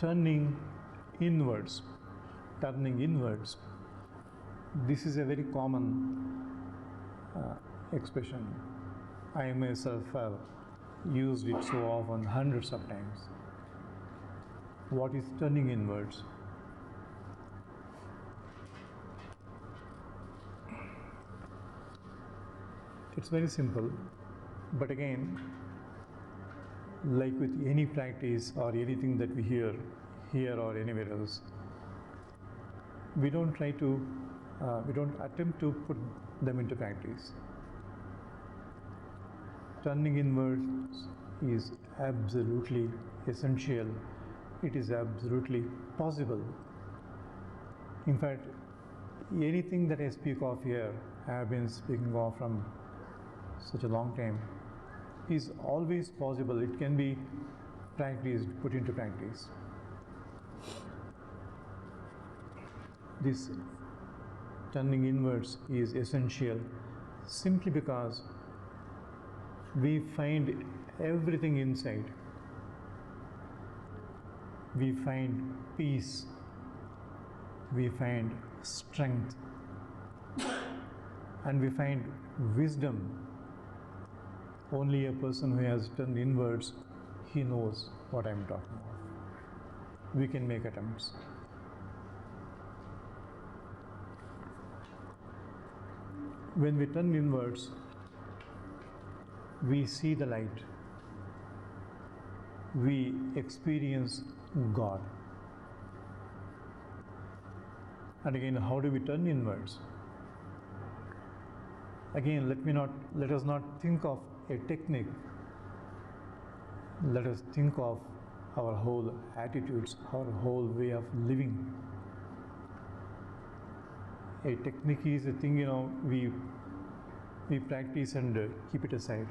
turning inwards. Turning inwards. This is a very common expression. I myself have used it so often, hundreds of times. What is turning inwards? It's very simple, but again, like with any practice or anything that we hear here or anywhere else, we don't attempt to put them into practice. Turning inwards is absolutely essential. It is absolutely possible. In fact, anything that I speak of here, I have been speaking of from such a long time, is always possible. It can be practiced, put into practice. This turning inwards is essential simply because we find everything inside. We find peace, we find strength, and we find wisdom. Only a person who has turned inwards, he knows what I am talking of. We can make attempts. When we turn inwards, we see the light. We experience God. And again, how do we turn inwards? Again, let us not think of a technique. Let us think of our whole attitudes, our whole way of living. A technique is a thing, we practice and keep it aside.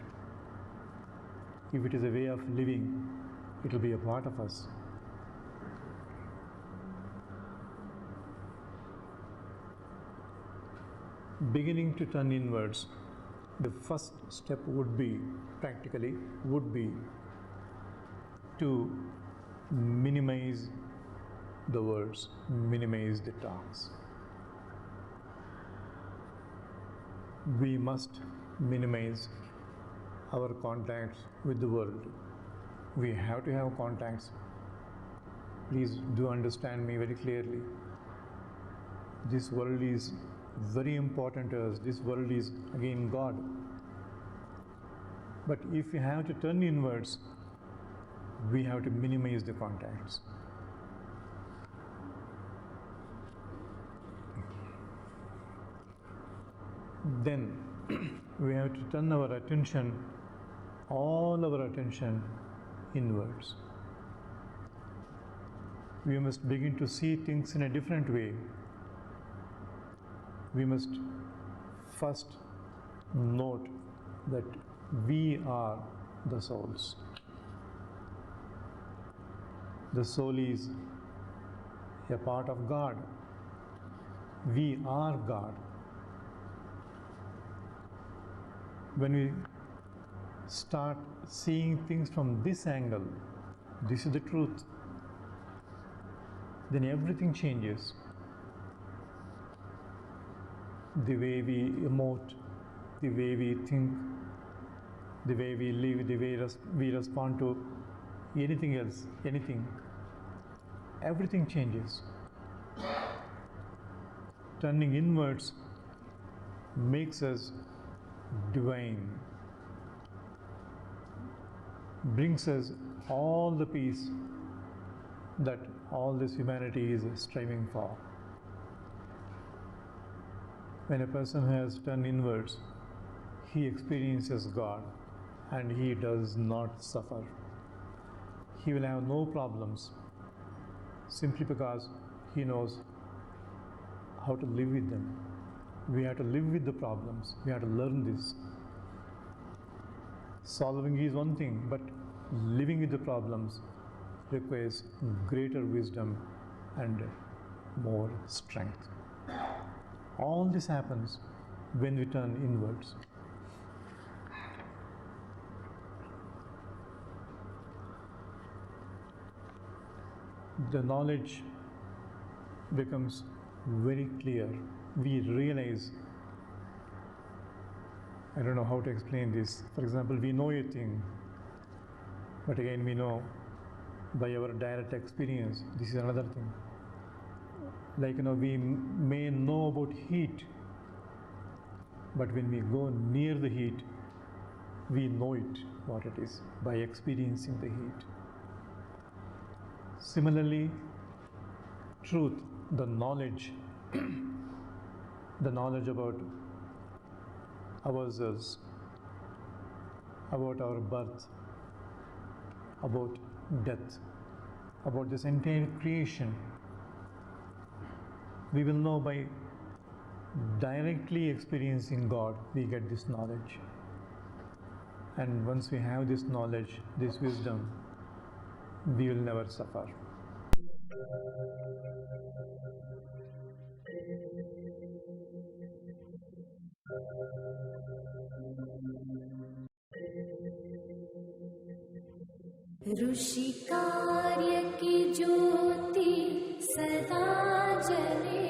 If it is a way of living, it will be a part of us. Beginning to turn inwards, the first step would be to minimize the words, minimize the talks. We must minimize our contacts with the world. We have to have contacts. Please do understand me very clearly. This world is very important to us. This world is again God. But if we have to turn inwards, we have to minimize the contacts. Then we have to turn our attention, all our attention, inwards. We must begin to see things in a different way. We must first note that we are the souls. The soul is a part of God. We are God. When we start seeing things from this angle, this is the truth, then everything changes. The way we emote, the way we think, the way we live, the way we respond to anything else, everything changes. Turning inwards makes us divine, brings us all the peace that all this humanity is striving for. When a person has turned inwards, he experiences God and he does not suffer. He will have no problems simply because he knows how to live with them. We have to live with the problems. We have to learn this. Solving is one thing, but living with the problems requires greater wisdom and more strength. All this happens when we turn inwards. the knowledge becomes very clear. We realize, I don't know how to explain this. For example, we know a thing, but again we know by our direct experience. This is another thing. Like, we may know about heat, but when we go near the heat, we know it, what it is, by experiencing the heat. Similarly, truth, the knowledge, the knowledge about ourselves, about our birth, about death, about this entire creation, we will know by directly experiencing God, we get this knowledge. And once we have this knowledge, this wisdom, we will never suffer. ऋषि कार्य की ज्योति सदा जले।